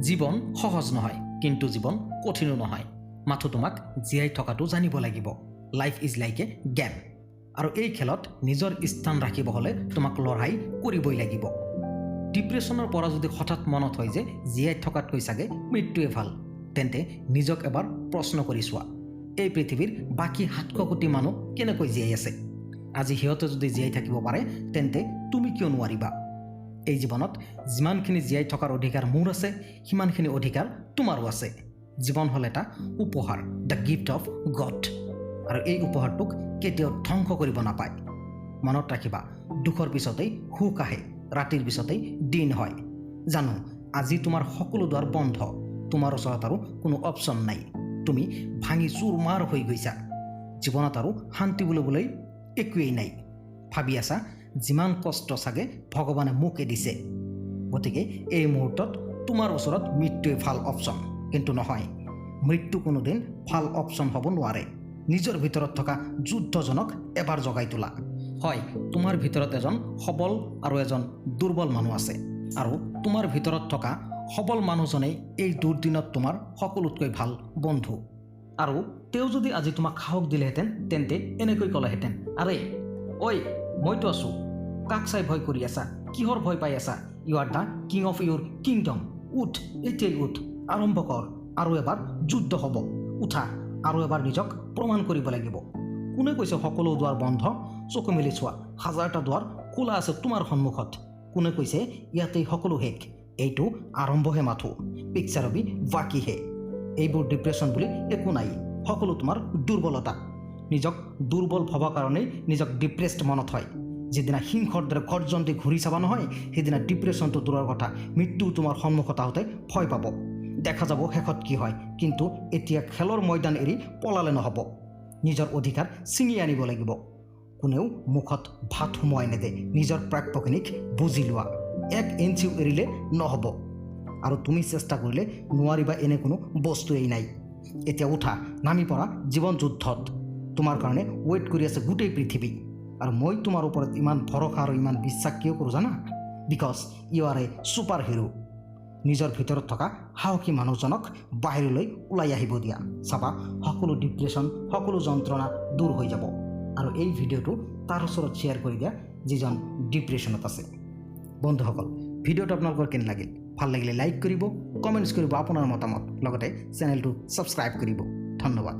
জীৱন সহজ নহয়, কিন্তু জীৱন কঠিনো নহয়। মাথো তোমাক জীয়াই থকাটো জানিব লাগিব। Life is like a game. আৰু এই খেলত নিজৰ স্থান ৰাখিব হ'লে তোমাক লৰাই কৰিবই লাগিব। ডিপ্ৰেশ্যনৰ পৰা যদি হঠাৎ মনত হয় যে জীয়াই থকাতকৈ চাগে মৃত্যুৱে ভাল, তেন্তে নিজক এবাৰ প্ৰশ্ন কৰি চোৱা, এই পৃথিৱীৰ বাকী 700 কোটি মানুহ কেনেকৈ জীয়াই আছে? আজি সিহঁতে যদি জীয়াই থাকিব পাৰে, তেন্তে তুমি কিয় নোৱাৰিবা? এই জীৱনত যিমানখিনি জীয়াই থকাৰ অধিকাৰ মোৰ আছে, সিমানখিনি অধিকাৰ তোমাৰো আছে। জীৱন হ'ল এটা উপহাৰ, দ্য গিফ্ট অফ গড। আৰু এই উপহাৰটোক কেতিয়াও ধ্বংস কৰিব নাপায়। মনত ৰাখিবা, দুখৰ পিছতেই সুখ আহে, ৰাতিৰ পিছতেই দিন হয়। জানো আজি তোমাৰ সকলো দুৱাৰ বন্ধ, তোমাৰ ওচৰত আৰু কোনো অপশ্যন নাই। তুমি ভাঙি চুৰমাৰ হৈ গৈছা। জীৱনত আৰু শান্তি বুলিবলৈ একোৱেই নাই। ভাবি আছা যিমান কষ্ট চাগে ভগৱানে মোকে দিছে, গতিকে এই মুহূৰ্তত তোমাৰ ওচৰত মৃত্যুৱে ভাল অপশ্যন। কিন্তু নহয়, মৃত্যু কোনোদিন ভাল অপশ্যন হ'ব নোৱাৰে। নিজৰ ভিতৰত থকা যুদ্ধজনক এবাৰ জগাই তোলা। হয়, তোমাৰ ভিতৰত এজন সবল আৰু এজন দুৰ্বল মানুহ আছে, আৰু তোমাৰ ভিতৰত থকা সবল মানুহজনেই এই দুৰ্দিনত তোমাৰ সকলোতকৈ ভাল বন্ধু। আৰু তেওঁ যদি আজি তোমাক সাহস দিলেহেঁতেন, তেন্তে এনেকৈ ক'লেহেঁতেন, আৰে ঐ, মইতো আছোঁ, কাক চাই ভয় কৰি আছা? কিহৰ ভয় পাই আছা? You are the king of your kingdom. উঠ, এতিয়াই উঠ, আৰম্ভ কৰ, আৰু এবাৰ যুদ্ধ হ'ব। উঠা, আৰু এবাৰ নিজক প্ৰমাণ কৰিব লাগিব। কোনে কৈছে সকলো দুৱাৰ বন্ধ? চকু মেলি চোৱা, হাজাৰটা দুৱাৰ খোলা আছে তোমাৰ সন্মুখত। কোনে কৈছে ইয়াতেই সকলো শেষ? এইটো আৰম্ভহে মাথো, পিকচাৰ বি বাকী হে। এইবোৰ ডিপ্ৰেশ্যন বুলি একো নাই, সকলো তোমাৰ দুৰ্বলতা। নিজক দুৰ্বল ভবা কাৰণেই নিজক ডিপ্ৰেছড মনত হয়। যিদিনা সিংহৰ দৰে গৰ্জন দি ঘূৰি চাবা নহয়, সেইদিনা ডিপ্ৰেশ্যনটো দূৰৰ কথা, মৃত্যু তোমাৰ সন্মুখত আহোঁতে ভয় পাব। দেখা যাব শেষত কি হয়। কিন্তু এতিয়া খেলৰ ময়দান এৰি পলালে নহ'ব, নিজৰ অধিকাৰ ছিঙি আনিব লাগিব। কোনেও মুখত ভাত সোমোৱাই নেদে। নিজৰ প্ৰাপ্যখিনিক বুজি লোৱা, 1 ইঞ্চিও এৰিলে নহ'ব। আৰু তুমি চেষ্টা কৰিলে নোৱাৰিবা এনে কোনো বস্তুৱেই নাই। এতিয়া উঠা, নামি পৰা জীৱন যুদ্ধত। তোমাৰ কাৰণে ৱেইট কৰি আছে গোটেই পৃথিৱী। আৰু মই তোমাৰ ওপৰত ইমান ভৰসা আৰু ইমান বিশ্বাস কিয় কৰোঁ জানা? Because you are a super hero. নিজৰ ভিতৰত থকা সাহসী মানুহজনক বাহিৰলৈ ওলাই আহিব দিয়া। চাবা সকলো ডিপ্ৰেশ্যন, সকলো যন্ত্ৰণা দূৰ হৈ যাব। আৰু এই ভিডিঅ'টো তাৰ ওচৰত শ্বেয়াৰ কৰি দিয়া যিজন ডিপ্ৰেশ্যনত আছে। বন্ধুসকল, ভিডিঅ'টো আপোনালোকৰ কেনে লাগিল? ভাল লাগিলে লাইক কৰিব, কমেণ্টছ কৰিব আপোনাৰ মতামত, লগতে চেনেলটো ছাবস্ক্ৰাইব কৰিব। ধন্যবাদ।